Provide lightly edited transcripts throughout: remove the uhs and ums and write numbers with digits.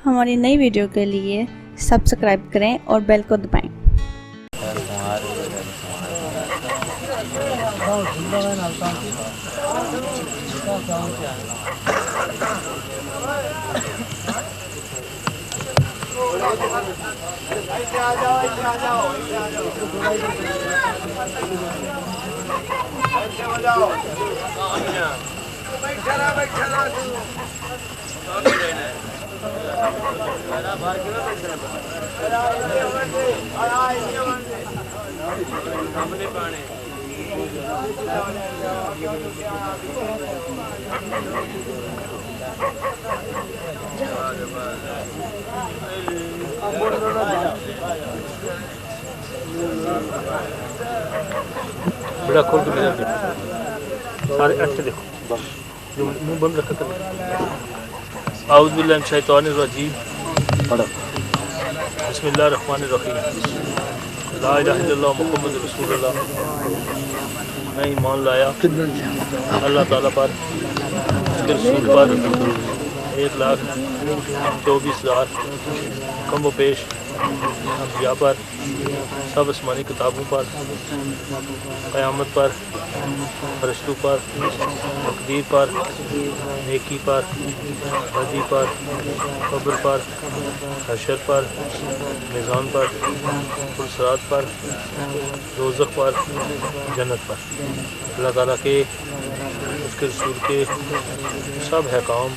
हमारी नई वीडियो के लिए सब्सक्राइब करें और बेल को दबाएं। बड़ा खोल के देखो सारे अच्छे देखो जो मुंह बंद रखा कर आउज़ बिल्लाहि मिनश शैतानिर रजीम बिस्मिल्लाहिर रहमानिर रहीम ला इलाहा इल्लल्लाह मुहम्मदुर रसूलुल्लाह। मैं ईमान लाया अल्लाह ताला पर, उसके रसूल पर 1,24,000 कम व पेश अंबिया पर, सब आसमानी किताबों पर, क़यामत पर, फरिश्तों पर, तकदीर पर, नेकी पर, बदी पर, कब्र पर, हशर पर, मीज़ान पर, पुरसरात पर, दोज़ख पर, जन्नत पर। अल्लाह ताला के उसके रसूल के सब अहकाम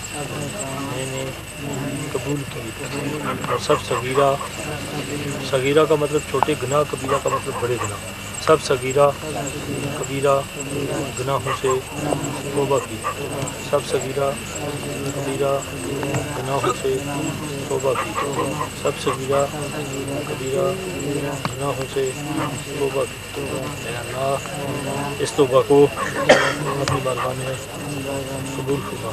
मैंने कबूल किए और सब सगीरा का मतलब छोटे गुनाह, कबीरा का मतलब बड़े गुनाह, सब सगीरा कबीरा गुनाहों से तौबा की, सब सगीरा कबीरा गुनाहों से तौबा की, सब सगीरा कबीरा गुनाहों से तौबा की। अल्लाह इस तौबा को अपनी बारगाह में कबूल फरमा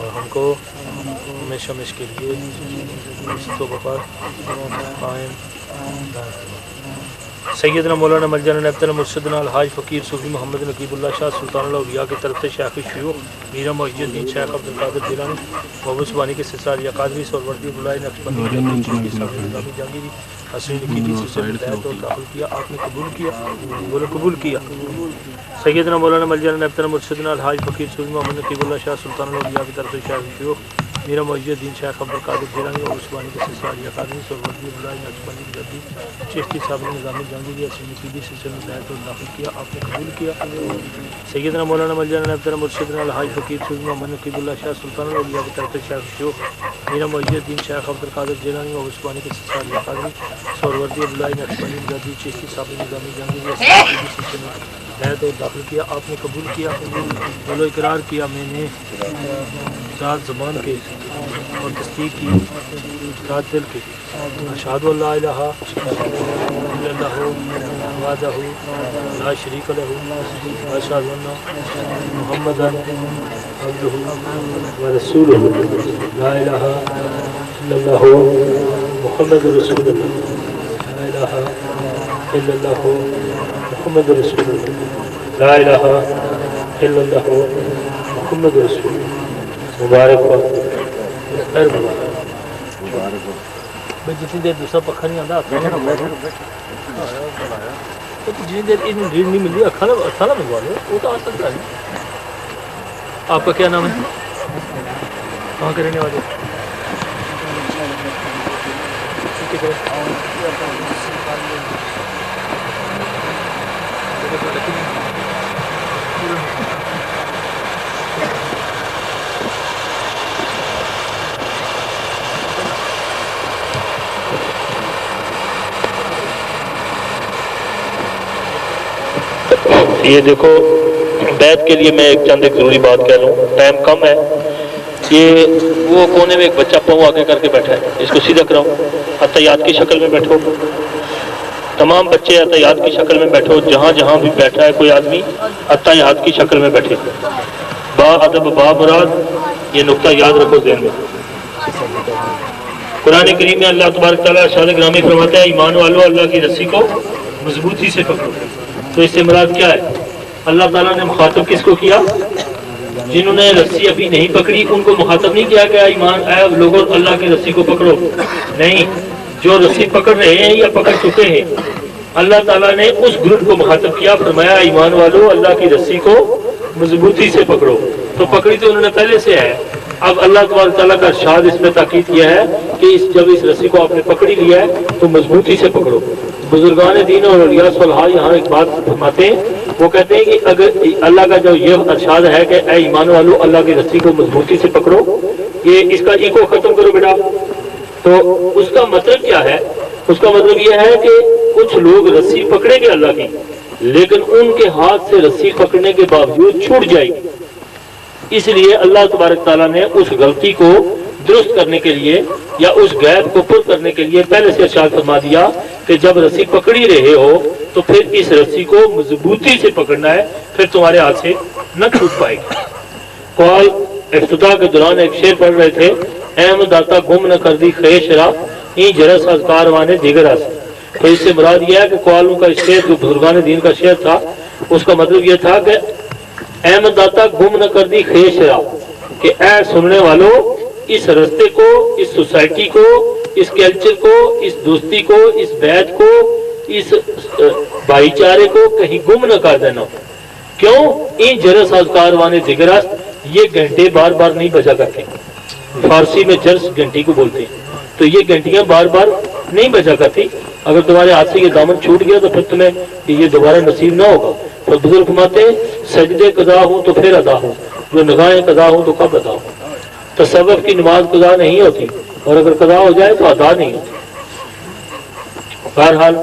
और हमको हमेशा के लिए इस तौबा पर कायम सैयदना मौलाना मलजाना नब्तना मुर्शदना अलहाज फ़कीर सूफी मोहम्मद नकीबुल्लाह शाह सुल्तानुल औलिया की तरफ से शेख शयूख मीरा मुइज़्ज़ुद्दीन शेख अब्दुल कादिर जिलानी मोहब्बत सुबानी के सिलसिला या कादरी सोरवर्दी बुलाई नक्शबंदी जहांगीरी हसनी नकीबी से हिदायत और दाखिल किया, आपने कबूल किया, बोलो कबूल किया। सैयदना मौलाना मलजाना नब्तना मुर्शदना अलहाज फ़कीर सूफी मोहम्मद नकीबुल्लाह शाह सुल्तानुल औलिया की तरफ से शेख शयूख मीरा मुइज़्ज़ुद्दीन शेख अब्दुल कादिर जिलानी और उस्मानी के सिलसिला या कादरी सोरवर्दी बुलाई नक्शबंदी जद्दी चिश्ती साहब ने निज़ामी जहांगीरी हसनी नकीबी से हिदायत और दाखिल किया, आपने कबूल किया। सैयदना मौलाना मलजाना नब्तना मुर्शदना अलहाज फ़कीर सूफी मोहम्मद नकीबुल्लाह शाह सुल्तानुल औलिया की तरफ से शेख शयूख मीरा मुइज़्ज़ुद्दीन शेख अब्दुल कादिर जिलानी और उस्मानी के सिलसिला या कादरी सोरवर्दी बुलाई नक्शबंदी जद्दी चिश्ती साहब ने निज़ामी जहांगीरी हसनी नकीबी से हिदायत और दाखिल किया, आपने कबूल किया। बोलो इकरार किया मैंने सात ज़बान के और तस्दीक की सात दिल के, अशहदु अल्ला इलाहा इल्लल्लाहु वहदहु ला शरीका लहु व अशहदु अन्ना मुहम्मदन अब्दुहु व रसूलुहु ला इलाहा इल्लल्लाहु मुहम्मदुर रसूलुल्लाह ला इलाहा इल्लल्लाहु मुहम्मदुर रसूलुल्लाह ला इलाहा इल्लल्लाहु मुहम्मदुर रसूलुल्लाह। मुबारक हो, खैर मुबारक भाई। जितनी देर दूसरा पक्का नहीं आता तो जितनी देर इन्हें रीढ़ नहीं मिली अखाना मंगवा लो, वो तो आ सकता है। आपका क्या नाम है, कहाँ के रहने वाले? ये देखो बैत के लिए मैं एक ज़रूरी बात कह लूँ, टाइम कम है। ये वो कोने में एक बच्चा पाँव आगे करके बैठा है, इसको सीधा कराओ, अतयात की शक्ल में बैठो। तमाम बच्चे अतयात की शक्ल में बैठो, जहाँ जहाँ भी बैठा है कोई आदमी अतयात की शक्ल में बैठे। बा अदब बा मुराद, ये नुक्ता याद रखो ज़हन में। कुरान करीम में अल्लाह तबारक तआला इरशाद ग्रामी फरमाता है, ईमान वालों अल्लाह की रस्सी को मजबूती से पकड़ो। तो इससे मुराद क्या है? अल्लाह ताला ने मुखातब किसको किया? جنہوں نے رسی ابھی نہیں پکڑی ان کو مخاطب نہیں کیا کہ ایمان اے لوگوں اللہ کی رسی کو پکڑو، نہیں، جو رسی پکڑ رہے ہیں یا پکڑ چکے ہیں اللہ تعالیٰ نے اس گروپ کو مخاطب کیا، فرمایا ایمان والو اللہ کی رسی کو مضبوطی سے پکڑو۔ تو پکڑی تو انہوں نے پہلے سے ہے، اب اللہ تبارک تعالیٰ کا ارشاد اس میں تاکید کیا ہے کہ جب اس رسی کو آپ نے پکڑی لیا ہے تو مضبوطی سے پکڑو۔ بزرگان دین اور اولیاء صالحہ یہاں ایک بات فرماتے ہیں، وہ کہتے ہیں کہ اگر اللہ کا جو یہ ارشاد ہے کہ اے ایمان والو اللہ کی رسی کو مضبوطی سے پکڑو، یہ اس کا ایگو ختم کرو بیٹا، تو اس کا مطلب کیا ہے؟ اس کا مطلب یہ ہے کہ کچھ لوگ رسی پکڑیں گے اللہ کی، لیکن ان کے ہاتھ سے رسی پکڑنے کے باوجود چھوٹ جائے گی۔ اس لیے اللہ تبارک تعالیٰ نے اس غلطی کو درست کرنے کے لیے یا اس غیب کو پر کرنے کے لیے پہلے سے ارشاد فرما دیا کہ جب رسی پکڑی رہے ہو تو پھر اس رسی کو مضبوطی سے پکڑنا ہے، پھر تمہارے ہاتھ سے نہ چھوٹ پائے گی۔ قول افتتاح کے دوران ایک شعر پڑھ رہے تھے، احمد داتا گم نہ کر دی خیش را این جرس از کاروانے دیگر اس۔ تو اس سے مراد یہ ہے کہ قوالوں کا شعر جو بزرگان دین کا شعر تھا اس کا مطلب یہ تھا کہ احمد داتا گم نہ کر دی خیش را، کہ اے سننے والوں اس رستے کو، اس سوسائٹی کو، اس کلچر کو، اس دوستی کو، اس بیعت کو، اس بھائی چارے کو کہیں گم نہ کر دینا۔ کیوں؟ این جرس از کاروانے دیگر است، یہ گھنٹے بار بار نہیں بجا کرتے، فارسی میں جرس گھنٹی کو بولتے ہیں، تو یہ گھنٹیاں بار بار نہیں بجا کرتی۔ اگر تمہارے ہاتھ سے یہ دامن چھوٹ گیا تو پھر تمہیں یہ دوبارہ نصیب نہ ہوگا۔ تو بزرگ فرماتے ہیں سجدے قضا ہوں تو پھر ادا ہوں، جو نگاہیں قضا ہوں تو کب ادا ہوں۔ تصوف کی نماز قضا نہیں ہوتی، اور اگر قضا ہو جائے تو ادا نہیں ہوتی۔ بہرحال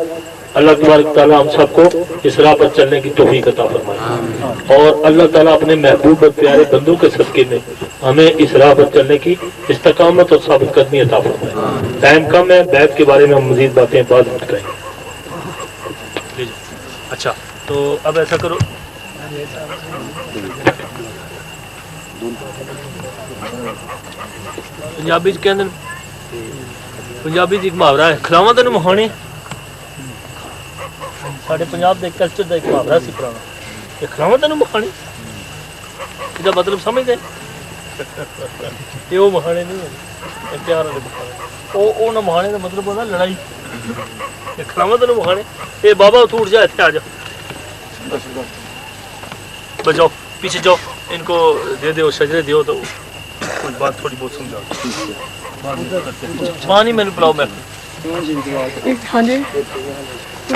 اللہ تبارک تعالیٰ ہم سب کو اس راہ پر چلنے کی توفیق عطا فرمائے، اور اللہ تعالیٰ اپنے محبوب اور پیارے بندوں کے صدقے میں ہمیں اس راہ پر چلنے کی استقامت اور ثابت قدمی عطا فرمائے۔ ٹائم کم ہے، بیعت کے بارے میں ہم مزید باتیں بعد میں کریں گے۔ اچھا تو اب ایسا کرو، پنجابی کہندے پنجابی ایک محاورہ ہے، کھلاواں تینوں مہانے، ساڈے پنجاب دے کلچر دا ایک محاورہ سی پرانا، کہ کھلاواں تینوں مہانے، اس دا مطلب سمجھدے؟ یہ وہ مہانے نہیں ہوندے، پیار والے مہانے، وہ نہ مہانے دا مطلب ہوتا لڑائی، کہ کھلاواں تینوں مہانے، اے بابا اتھ اٹھ جا، اتنے آ جا، بچاؤ پیچھے جاؤ، ان کو دے دو شجرے دیو تو کوئی بات تھوڑی بہت سمجھا، پانی میں نے پلاؤ میں ہاں جی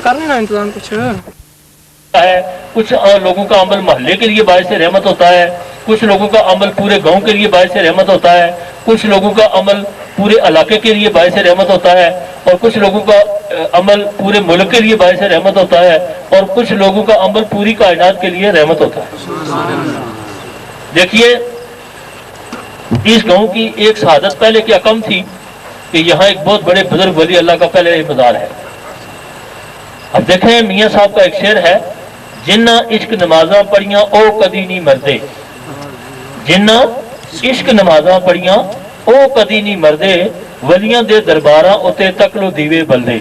کرنا نا انتظام کچھ ہے۔ کچھ لوگوں کا عمل محلے کے لیے باعث رحمت ہوتا ہے، کچھ لوگوں کا عمل پورے گاؤں کے لیے باعث رحمت ہوتا ہے، کچھ لوگوں کا عمل پورے علاقے کے لیے باعث رحمت ہوتا ہے، اور کچھ لوگوں کا عمل پورے ملک کے لیے باعث رحمت ہوتا ہے، اور کچھ لوگوں کا عمل پوری کائنات کے لیے رحمت ہوتا ہے۔ دیکھیے اس گاؤں کی ایک شہادت پہلے کیا کم تھی کہ یہاں ایک بہت بڑے بزرگ ولی اللہ کا پہلے مزار ہے۔ اب دیکھیں میاں صاحب کا ایک شعر ہے، جنہ عشق نمازاں پڑھیاں او کدی نہیں مردے، جنہ عشق نمازاں پڑھیاں او کدی نہیں مردے، ولیاں دے درباراں اتے تکلو دیوے بلدے۔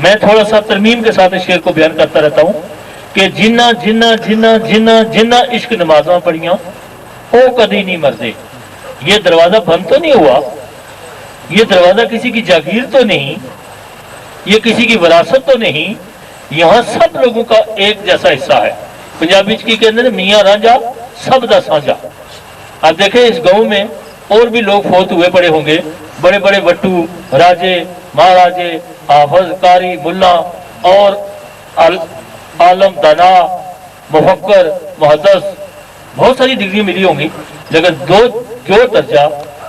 میں تھوڑا سا ترمیم کے ساتھ اس شعر کو بیان کرتا رہتا ہوں کہ جنہ جنہ جنہ جنہ جنہ عشق نمازاں پڑھیاں او کدی نہیں مردے، یہ دروازہ بند تو نہیں ہوا، یہ دروازہ کسی کی جاگیر تو نہیں، یہ کسی کی وراثت تو نہیں، یہاں سب لوگوں کا ایک جیسا حصہ ہے۔ پنجابی کی کہتے ہیں میاں رانجھا سب دا سانجھا۔ اب دیکھیں اس گاؤں میں اور بھی لوگ فوت ہوئے پڑے ہوں گے، بڑے بڑے وٹو، راجے، مہاراجے، حافظ، قاری، ملا اور عالم، دانا، مفکر، محدث، بہت ساری ڈگری ملی ہوں گی، لیکن جو درجہ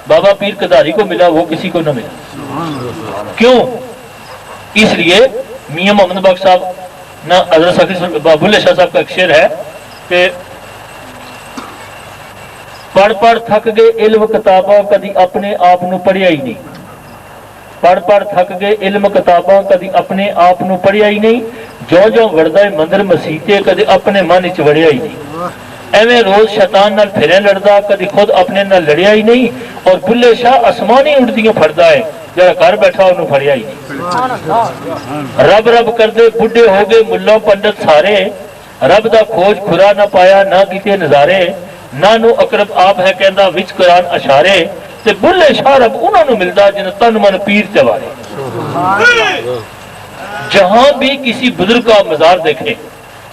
بابا پیر قداری کو ملا وہ کسی کو نہ ملا۔ کیوں؟ اس لیے میاں محمد بخش صاحب نہ حضرت ساقی بابولہ شاہ صاحب کا ایک شعر ہے کہ پڑھ پڑھ تھک گئے علم کتاباں کدی اپنے آپ نو پڑھیا ہی نہیں، پڑھ پڑھ تھک گئے علم کتاباں کدی اپنے آپ نو پڑھیا ہی نہیں، جو جو وڑدا ہے مندر مسیتے کدی اپنے من وچ وڑیا ہی نہیں، ایویں روز شیطان نال پھرے لڑدا کدی خود اپنے نال لڑیا ہی نہیں، اور بلے شاہ آسمانی اڑدیاں پھڑدا ہے جڑا گھر بیٹھا انہوں پھڑیا ہی نہیں۔ رب رب کردے بڈھے ہو گئے ملا پنڈت سارے، رب دا کھوج کھرا نہ پایا نہ کیتے نظارے، ਨਾਨੂ ਅਕਰਬ ਆਪ ਹੈ ਕਹਿੰਦਾ ਵਿੱਚ ਕੁਰਾਨ ਅਸ਼ਾਰੇ ਤੇ ਬੁੱਲੇ ਸ਼ਾਰਬ ਉਹਨਾਂ ਨੂੰ ਮਿਲਦਾ ਜਿਨ ਤਨ ਮਨ ਪੀਰ ਤੇ ਵਾਰੇ। जहां भी किसी बुजुर्ग का मजार देखें,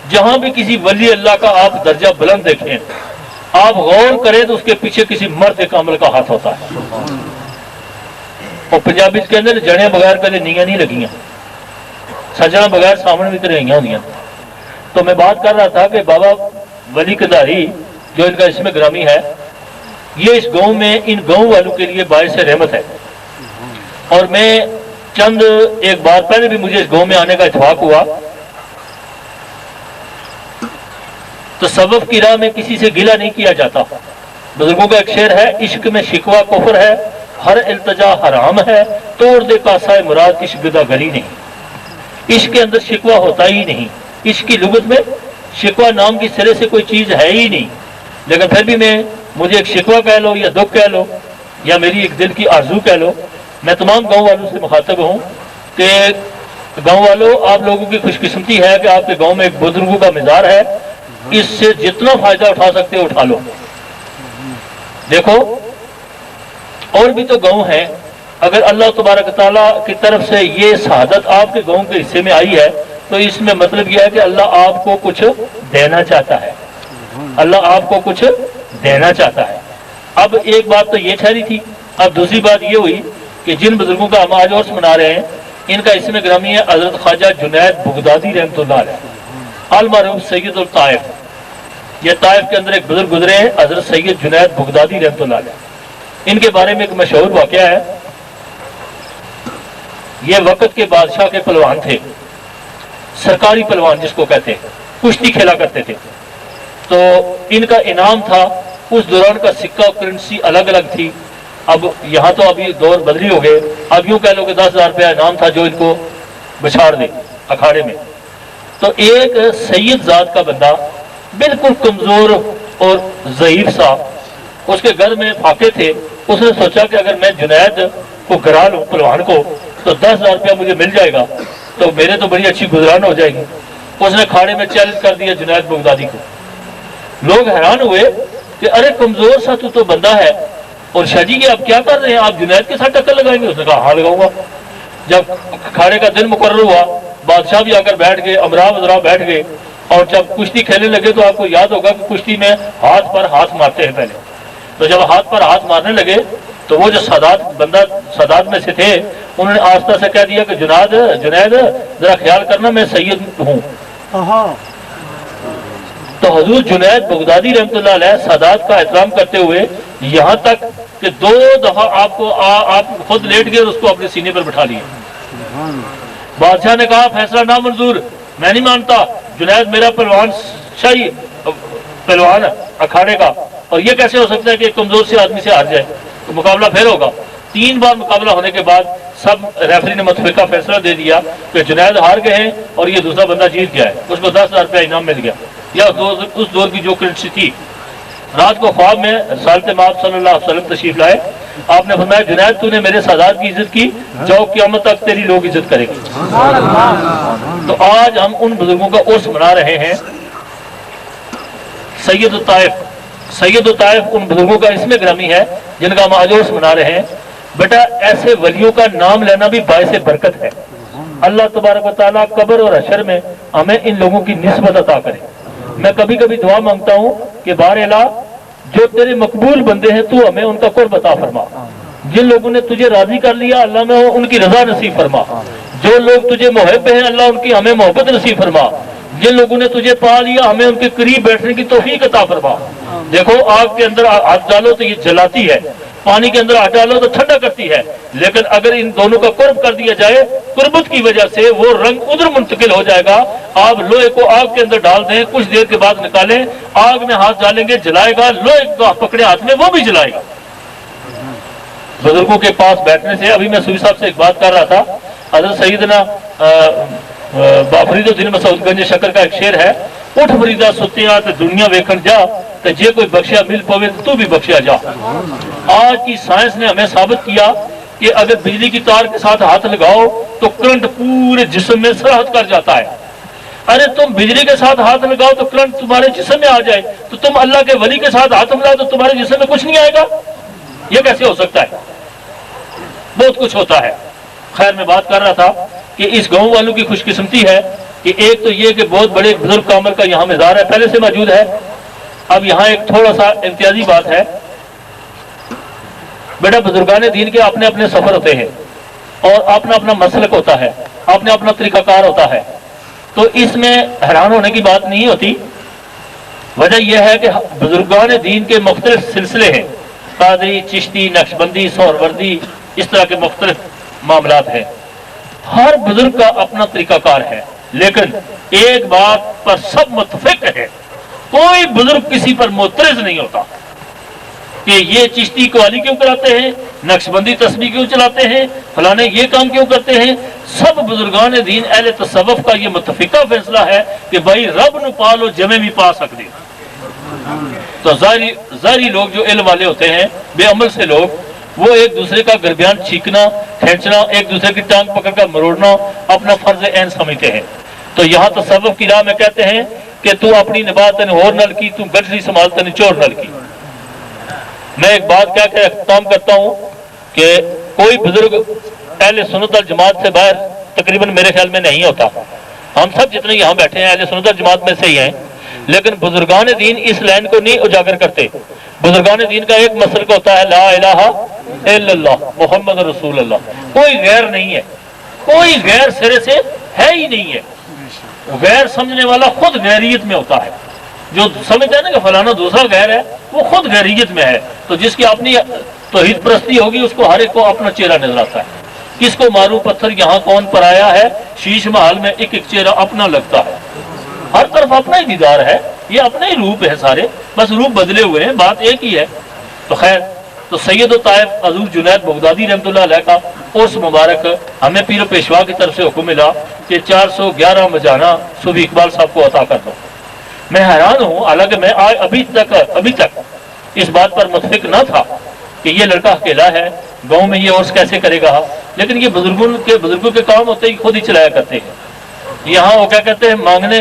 जहां भी किसी वली अल्लाह का आप दर्जा बुलंद देखें, आप गौर करें तो उसके पीछे किसी मर्द कामिल का हाथ होता है। और पंजाबी के अंदर जड़े बगैर कदे नींयां नहीं लगियां, सजना बगैर सामने भी तरह होंगी। तो मैं बात कर रहा था कि बाबा वली कंधारी जो इनका इसमें ग्रामी है, ये इस गांव में इन गांव वालों के लिए बाइस रहमत है। और मैं चंद एक बार पहले भी मुझे इस गांव में आने का इत्तेफाक हुआ, तो सबब की राह में किसी से गिला नहीं किया जाता। बुजुर्गों का एक शेर है, इश्क में शिकवा कुफर है, हर इल्तजा हराम है, तोड़ दे कासाए मुराद इश्क बिदा गरी नहीं। इश्क के अंदर शिकवा होता ही नहीं, इश्क की लुगत में शिकवा नाम की सिरे से कोई चीज है ही नहीं। लेकिन फिर भी मुझे एक शिकवा कह लो या दुख कह लो या मेरी एक दिल की आरजू कह लो, मैं तमाम गांव वालों से मुखातब हूं कि गांव वालों, आप लोगों की खुशकिस्मती है कि आपके गांव में एक बुजुर्गों का मजार है, इससे जितना फायदा उठा सकते हो उठा लो। देखो और भी तो गांव हैं, अगर अल्लाह तबारक तआला की तरफ से ये शहादत आपके गांव के हिस्से में आई है तो इसमें मतलब यह है कि अल्लाह आपको कुछ देना चाहता है, अल्लाह आपको कुछ देना चाहता है। अब एक बात तो ये ठहरी थी, अब दूसरी बात ये हुई कि जिन बुजुर्गों का हम आज उर्स मना रहे हैं, इनका इसमें ग्रामी है हजरत ख्वाजा जुनैद बगदादी रहमतुल्लाह अलैह अल मरहूम सैयद उल ताइफ। ये ताइफ के अंदर एक बुजुर्ग गुजरे हैं हजरत सैयद जुनैद बगदादी रहमतुल्लाह अलैह। इनके बारे में एक मशहूर वाकया है। ये वक्त के बादशाह के पहलवान थे, सरकारी पहलवान जिसको कहते हैं, कुश्ती खेला करते थे। तो इनका इनाम था, उस दौरान का सिक्का करेंसी अलग अलग थी। अब यहाँ तो अभी दौर बदली हो गए, अब यूं कह लो कि 10,000 रुपया इनाम था जो इनको बछाड़ दे अखाड़े में। तो एक सैयद जात का बंदा बिल्कुल कमजोर और ज़ईफ सा, उसके घर में फाके थे। उसने सोचा कि अगर मैं जुनैद को गिरा लूं पहलवान को तो 10,000 रुपया मुझे मिल जाएगा, तो मेरे तो बड़ी अच्छी गुजरान हो जाएगी। उसने खाड़े में चैलेंज कर दिया जुनैद बगदादी को। लोग हैरान हुए कि अरे कमजोर सा तू तो बंदा है, और शाह जी ये आप क्या कर रहे हैं, आप जुनैद के साथ टक्कर लगाएंगे? उसने कहा हाँ लगाऊंगा। जब खाड़े का दिन मुकर्रर हुआ, बादशाह भी आकर बैठ गए, अमरा वज़रा बैठ गए, और जब कुश्ती खेलने लगे तो आपको याद होगा कि कुश्ती में हाथ पर हाथ मारते हैं पहले। तो जब हाथ पर हाथ मारने लगे तो वो जो सादात में से थे, उन्होंने आस्था से कह दिया कि जुनैद जरा ख्याल करना, मैं सैयद हूँ। तो हजूर जुनैद बगदादी रहमतुल्लाह अलैह सादात का एहतराम करते हुए यहाँ तक कि 2 दफा आप खुद लेट गए और उसको अपने सीने पर बिठा लिए। बादशाह ने कहा फैसला ना मंजूर, मैं नहीं मानता, जुनैद मेरा पहलवान शाही पहलवान अखाड़े का, और ये कैसे हो सकता है कि कमजोर से आदमी से हार जाए। तो मुकाबला फिर होगा। 3 बार मुकाबला होने के बाद सब रेफरी ने मुतफिका फैसला दे दिया कि जुनैद हार गए हैं और ये दूसरा बंदा जीत गया है, उसको 10,000 रुपया इनाम मिल गया, या उस दौर की जो करेंसी थी। रात को ख्वाब में रसूल माब सल्लल्लाहु अलैहि वसल्लम तशरीफ लाए। आपने फरमाया जुनैद तूने मेरे सादात की इज्जत की, जाओ क़यामत तक तेरी लोग इज्जत करेंगे। तो आज हम उन बुजुर्गों का उर्स मना रहे हैं। सैयद ताइफ उन बुजुर्गों का इसमें ग्रामी है जिनका हम आज उर्स मना रहे हैं। बेटा ऐसे वलियों का नाम लेना भी बाइस बरकत है। अल्लाह तबारक व तआला कब्र और हशर में हमें इन लोगों की निस्बत अता करे। मैं कभी कभी दुआ मांगता हूँ कि बारेला जो तेरे मकबूल बंदे हैं तू हमें उनका कुर्ब अता फरमा। जिन लोगों ने तुझे राजी कर लिया अल्लाह में उनकी रजा नसीब फरमा। जो लोग तुझे मोहब्बत हैं अल्लाह उनकी हमें मोहब्बत नसीब फरमा। जिन लोगों ने तुझे पा लिया हमें उनके करीब बैठने की तौफीक अता फरमा। देखो आग के अंदर हाथ डालो तो ये जलाती है, पानी के अंदर हाथ डालो तो ठंडा करती है, लेकिन अगर इन दोनों का कुर्ब कर दिया जाए, कुर्बत की वजह से वो रंग उधर मुंतकिल हो जाएगा। आप लोहे को आग के अंदर डाल दें, कुछ देर के बाद निकालें, आग में हाथ डालेंगे जलाएगा, लोहे को पकड़े हाथ में वो भी जलाएगा। बुजुर्गों के पास बैठने से, अभी मैं सूफी साहब से एक बात कर रहा था, हज़रत सैयदना फरीदुद्दीन मसूदगंज शक्कर का एक शेर है, उठ फरीदा सुतिया ते दुनिया वेखन जा, ते जे कोई बख्शिया मिल पवे तो तू भी बख्शिया जा। आज की साइंस ने हमें साबित किया कि अगर बिजली की तार के साथ हाथ लगाओ तो करंट पूरे जिस्म में सराहत कर जाता है। अरे तुम बिजली के साथ हाथ लगाओ तो करंट तुम्हारे जिस्म में आ जाए, तो तुम अल्लाह के वली के साथ हाथ मिलाओ तो तुम्हारे जिस्म में कुछ नहीं आएगा? ये कैसे हो सकता है? बहुत कुछ होता है। खैर, मैं बात कर रहा था कि इस गांव वालों की खुशकिस्मती है कि एक तो ये कि बहुत बड़े बुजुर्ग कामल का यहाँ मज़ार है, पहले से मौजूद है। अब यहाँ एक थोड़ा सा इम्तियाजी बात है, बेटा बुजुर्गान दीन के अपने अपने सफर होते हैं और अपना अपना मसलक होता है, अपना अपना तरीकाकार होता है, तो इसमें हैरान होने की बात नहीं होती। वजह यह है कि बुजुर्गान दीन के मुख्तलिफ सिलसिले हैं, कादरी, चिश्ती, नक्शबंदी, सोहरवर्दी, इस तरह के मुख्तलिफ मामलात हैं। हर बुजुर्ग का अपना तरीकाकार है, लेकिन एक बात पर सब मुत्तफिक है, कोई बुजुर्ग किसी पर मोतरज नहीं होता कि ये चिश्ती कवाली क्यों कराते हैं, नक्शबंदी तस्बीह क्यों चलाते हैं, फलाने ये काम क्यों करते हैं। सब बुजुर्गान दीन अहले तसव्वुफ का ये मुत्तफिका फैसला है कि भाई रब न पालो जमे भी पा सकते। तो जारी लोग जो इल्म वाले होते हैं, बेअमल से लोग, वो एक दूसरे का गर्बियान छीकना, खींचना, एक दूसरे की टांग पकड़कर मरोड़ना अपना फर्ज ऐन समझते हैं। तो यहाँ तसव्वुफ की राह में कहते हैं कि तू अपनी निभा तन होर नल की, तू गठरी संभाल तन चोर नल की। मैं एक बात क्या के अख्ताम करता हूँ कि कोई बुजुर्ग अहले सुन्नत वल जमात से बाहर तकरीबन मेरे ख्याल में नहीं होता। हम सब जितने यहाँ बैठे हैं अहले सुन्नत वल जमात में से ही हैं, लेकिन बुजुर्गान दीन इस लाइन को नहीं उजागर करते। बुजुर्गान दीन का एक मसलक होता है, ला इलाहा इल्लल्लाह मुहम्मद रसूलुल्लाह। कोई गैर नहीं है, कोई गैर सिरे से है ही नहीं है। गैर समझने वाला खुद गैरियत में होता है। जो समझता है ना कि फलाना दूसरा गैर है, वो खुद गैरियत में है। तो जिसकी अपनी तौहीद परस्ती होगी, उसको हर एक को अपना चेहरा नजर आता है। किसको मारू पत्थर यहाँ कौन पराया है, शीश महल में एक एक चेहरा अपना लगता है। हर तरफ अपना ही दीदार है, ये अपने ही रूप है सारे, बस रूप बदले हुए हैं, बात एक ही है। तो खैर, तो सैयद ताइफ हज़ूर जुनैद बगदादी रहमतुल्लाह अलैह का उर्स मुबारक हमें पीर पेशवा की तरफ से हुक्म मिला कि 411 मजाना सुबह इकबाल साहब को अता कर दो। मैं हैरान हूँ, हालांकि मैं अभी तक इस बात पर मुतफिक न था कि ये लड़का अकेला है, गांव में ये उर्स कैसे करेगा, लेकिन ये बुजुर्गों के काम होते ही खुद ही चलाया करते हैं। यहाँ वो क्या कहते हैं, मांगने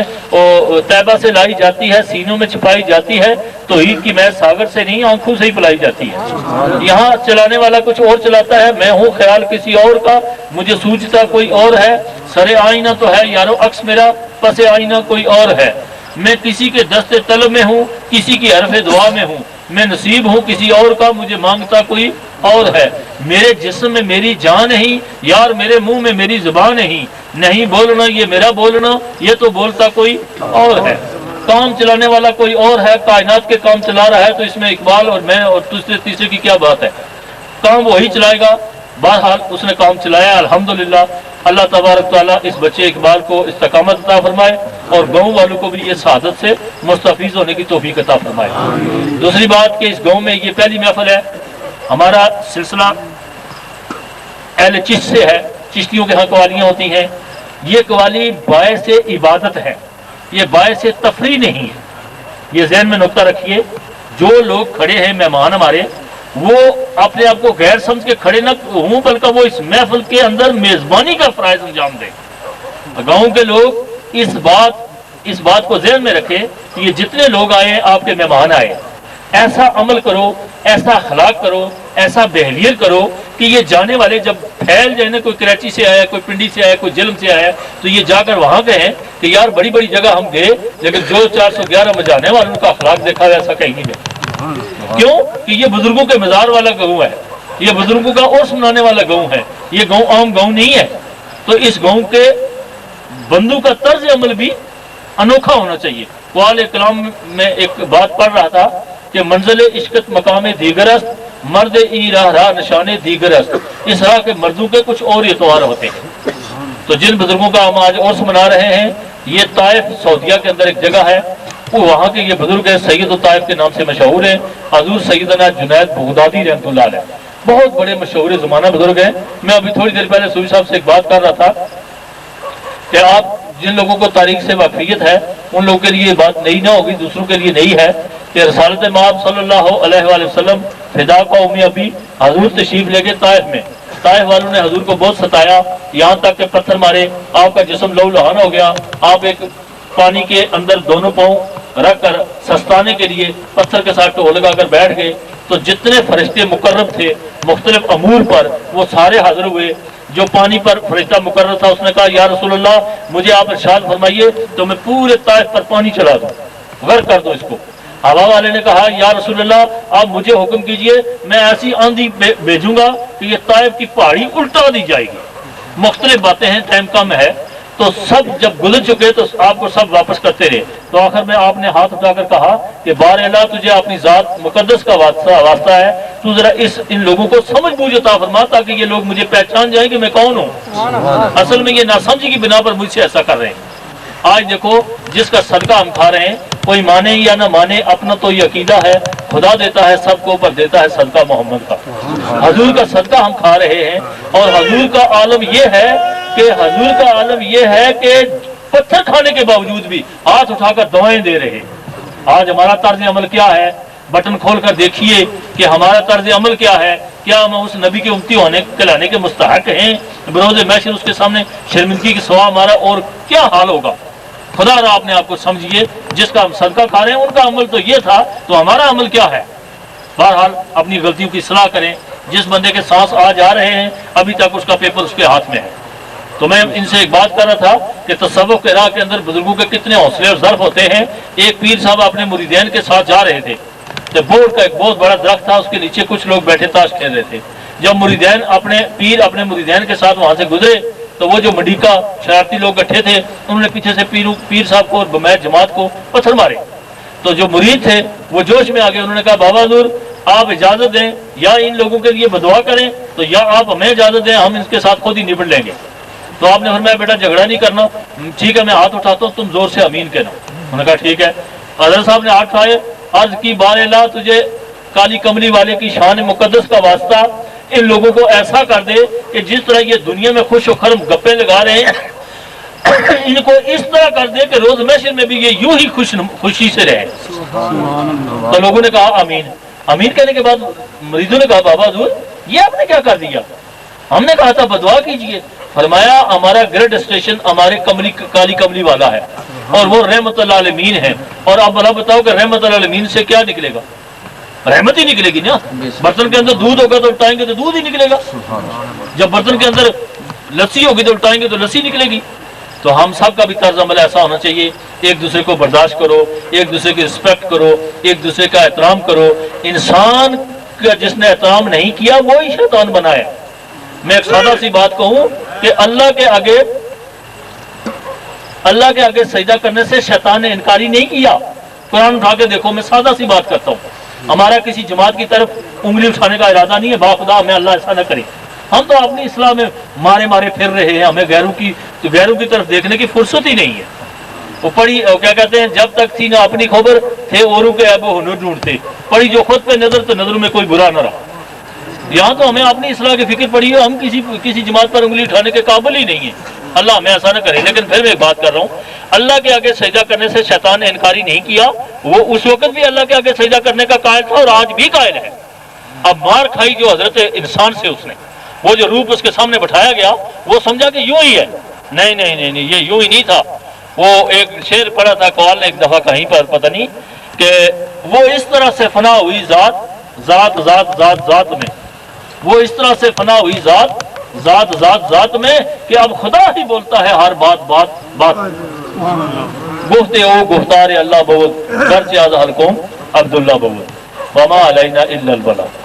तैबा से लाई जाती है, सीनों में छिपाई जाती है, तो ईद की मैच सागर से नहीं आंखों से ही पिलाई जाती है। यहाँ चलाने वाला कुछ और चलाता है, मैं हूँ ख्याल किसी और का, मुझे सूझता कोई और है, सरे आईना तो है यारो अक्स मेरा, पसे आईना कोई और है। मैं किसी के दस्ते तलब में हूँ, किसी की हरफ दुआ में हूँ, मैं नसीब हूँ किसी और का, मुझे मांगता कोई और है। मेरे जिस्म में मेरी जान नहीं यार, मेरे मुंह में मेरी जुबान नहीं बोलना ये मेरा बोलना, ये तो बोलता कोई और है। काम चलाने वाला कोई और है, कायनात के काम चला रहा है, तो इसमें इकबाल और मैं और तीसरे की क्या बात है। काम वही चलाएगा। बहरहाल उसने काम चलाया, अल्हम्दुलिल्लाह। अल्लाह तबारक तआला इस बच्चे इकबाल को इस्तकामत अता फरमाए और गाँव वालों को भी ये शहादत से मुस्तफीज होने की तौफीक अता फरमाए। दूसरी बात कि इस गाँव में ये पहली महफिल है, हमारा सिलसिला अहले चिश्त से है, चिश्तियों के यहाँ कवालियाँ होती हैं। ये कवाली बायस इबादत है, ये बायस तफरी नहीं है। ये ज़हन में नुक्ता रखिए। जो लोग खड़े हैं मेहमान हमारे, वो अपने आप को गैर समझ के खड़े न हूँ, बल्कि वो इस महफिल के अंदर मेजबानी का फराइज अंजाम दें। गाँव के लोग इस बात को ज़हन में रखें कि ये जितने लोग आए आपके मेहमान आए, ऐसा अमल करो, ऐसा अखलाक करो, ऐसा बिहेवियर करो कि ये जाने वाले जब फैल जाए ना, कोई कराची से आया, कोई पिंडी से आया, कोई जिलम से आया, तो ये जाकर वहां गए कि यार बड़ी बड़ी जगह हम गए, लेकिन जो 411 में जाने वालों का अखलाक देखा ऐसा कहीं नहीं गया। क्यों कि ये बुजुर्गों के मजार वाला गाँव है, ये बुजुर्गों का उर्स मनाने वाला गाँव है, ये गाँव आम गाँव नहीं है। तो इस गाँव के बंदू का तर्ज अमल भी अनोखा होना चाहिए। कुरान कलाम में एक बात पढ़ रहा था कि मंजिल इश्कत मकाम दीगरस्त, मर्द ई राह निशाने दीगरस्त। इस राह के मर्दों के कुछ और इतवार होते हैं। तो जिन बुजुर्गों का हम आज उर्स मना रहे हैं, ये ताइफ सऊदिया के अंदर एक जगह है, वो वहाँ के ये बुजुर्ग है, सैयद ताइफ के नाम से मशहूर है, हजूर सैयदना जुनैद बगदादी रहमतुल्लाह अलैह, बहुत बड़े मशहूर ज़माना बुजुर्ग हैं। मैं अभी थोड़ी देर पहले सूफी साहब से एक बात कर रहा था कि आप जिन लोगों को तारीख से वाकफियत है, उन लोगों के लिए बात नई ना होगी, दूसरों के लिए नई है कि रसालत माब सल्लल्लाहु अलैहि वसल्लम फिदा का उम्मी अभी हजूर तशरीफ लेके ताइफ में, ताइफ वालों ने हजूर को बहुत सताया, यहाँ तक कि पत्थर मारे, आपका जिस्म लहू लहान हो गया, आप एक पानी के अंदर दोनों पाँव रख कर सस्ताने के लिए पत्थर के साथ टो लगा कर बैठ गए, तो जितने फरिश्ते मुकर्रब थे मुख्तलिफ अमूर पर वो सारे हाजिर हुए। जो पानी पर फरिश्ता मुकर्रर था उसने कहा या रसूलल्लाह, मुझे आप इरशाद फरमाइए तो मैं पूरे ताइफ पर पानी चला दूं, गर्क कर दो इसको। हवा वाले ने कहा या रसूलल्लाह, आप मुझे हुक्म कीजिए, मैं ऐसी आंधी भेजूंगा कि ये ताइफ की पहाड़ी उल्टा दी जाएगी। मुख्तलिफ बातें हैं, टाइम कम है, तो सब जब गुजर चुके तो आपको सब वापस करते रहे। तो आखिर में आपने हाथ उठाकर कहा कि बार अल्लाह, तुझे अपनी जात मुकद्दस का वास्ता है, तू जरा इन लोगों को समझ बूझ अता फरमा ताकि ये लोग मुझे पहचान जाएं कि मैं कौन हूँ। असल में ये नासमझी की बिना पर मुझसे ऐसा कर रहे हैं। आज देखो जिसका सदका हम खा रहे हैं, कोई माने या ना माने, अपना तो ये अकीदा है, खुदा देता है सबको पर देता है सदका मोहम्मद का। हजूर का सदका हम खा रहे हैं और हजूर का आलम ये है कि पत्थर खाने के बावजूद भी हाथ उठाकर दुआएं दे रहे हैं। आज हमारा तर्ज अमल क्या है? बटन खोल कर देखिए कि हमारा तर्ज अमल क्या है। क्या हम उस नबी के उम्मती होने कहलाने के मुस्तहक हैं? बरोज़ महशर उसके सामने शर्मिंदगी की सवा हमारा और क्या हाल होगा? खुदा आपने आपको समझिए, जिसका हम सदका खा रहे हैं उनका अमल तो ये था, तो हमारा अमल क्या है? बहरहाल अपनी गलतियों की सलाह करें। जिस बंदे के सांस आ जा रहे हैं अभी तक उसका पेपर उसके हाथ में है। तो मैं इनसे एक बात कर रहा था कि तसव्वुफ़ के राह के अंदर बुजुर्गों के कितने हौसले और ज़र्फ होते हैं। एक पीर साहब अपने मुरीदैन के साथ जा रहे थे, तो बोर्ड का एक बहुत बड़ा दरख्त था, उसके नीचे कुछ लोग बैठे ताश खेल रहे थे। जब मुरीदैन अपने मुरीदैन के साथ वहां से गुजरे तो वो जो मडीका शरारती लोग इकट्ठे थे उन्होंने पीछे से पीर साहब को और बमैर जमात को पत्थर मारे। तो जो मुरीद थे वो जोश में आ गए, उन्होंने कहा बाबा नूर आप इजाजत दें या इन लोगों के लिए बदुआ करें, तो या आप हमें इजाजत दें, हम इसके साथ खुद ही निपट लेंगे। तो आपने फरमाया बेटा झगड़ा नहीं करना, ठीक है मैं हाथ उठाता हूँ, तुम जोर से अमीन कहना। उन्होंने कहा ठीक है। हज़रत साहब ने हाथ उठाए, अर्ज की बार अल्लाह, तुझे काली कमली वाले की शान मुकद्दस का वास्ता इन लोगों को ऐसा कर दे कि जिस तरह ये दुनिया में खुश होकर गप्पे लगा रहे हैं इनको इस तरह कर दे कि रोज महशर में भी ये यूं ही खुशी से रहे। तो लोगों ने कहा आमीन। आमीन कहने के बाद मरीजों ने कहा बाबा हुजूर ये आपने क्या कर दिया? हमने कहा था बदुआ कीजिए। फरमाया हमारा ग्रेड स्टेशन हमारे काली कमली वाला है और वो रहमतुल आलमीन है। और अब भला बताओ कि रहमतुल आलमीन से क्या निकलेगा? रहमत ही निकलेगी ना। बर्तन के अंदर दूध होगा तो उल्टाएंगे तो दूध ही निकलेगा, जब बर्तन के अंदर लस्सी होगी तो उल्टाएंगे तो लस्सी निकलेगी। तो हम सब का भी तर्ज अमल ऐसा होना चाहिए, एक दूसरे को बर्दाश्त करो, एक दूसरे की रिस्पेक्ट करो, एक दूसरे का एहतराम करो। इंसान का जिसने एहतराम नहीं किया वो ही शैतान बनाया। मैं एक सादा सी बात कहूं कि अल्लाह के आगे सजदा करने से शैतान ने इनकारी नहीं किया। कुरान उठा के देखो, मैं सादा सी बात करता हूँ, हमारा किसी जमात की तरफ उंगली उठाने का इरादा नहीं है, बाखुदा हमें अल्लाह ऐसा न करे। हम तो अपनी इस्लाम में मारे फिर रहे हैं, हमें गैरों की तरफ देखने की फुर्सत ही नहीं है। वो पढ़ी क्या कहते हैं, जब तक थी ना अपनी खबर थे औरों के ऐब हुनर ढूंढते, पढ़ी जो खुद पे नजर तो नजर में कोई बुरा न रहा। यहाँ तो हमें अपनी इस्लाह की फिक्र पड़ी है, हम किसी जमात पर उंगली उठाने के काबिल ही नहीं है। अल्लाह हमें ऐसा न करे। लेकिन फिर मैं एक बात कर रहा हूँ, अल्लाह के आगे सजदा करने से शैतान ने इनकारी नहीं किया। वो उस वक्त भी अल्लाह के आगे सजदा करने का कायल था और आज भी कायल है। अब मार खाई जो हजरत इंसान से उसने, वो जो रूप उसके सामने बैठाया गया वो समझा कि यूं ही है। नहीं नहीं नहीं नहीं, ये यूं ही नहीं था। वो एक शेर पढ़ा था कौल ने एक दफा कहीं पर, पता नहीं, कि वो इस तरह से फना हुई जात में, वो इस तरह से फना हुई जात में कि अब खुदा ही बोलता है हर बात गुफ्ते ओ गुफ्तार अल्लाह बहुत घर से आज़ हलकुम अब्दुल्ला बहुत वमा अलैना इल्लल बलाग।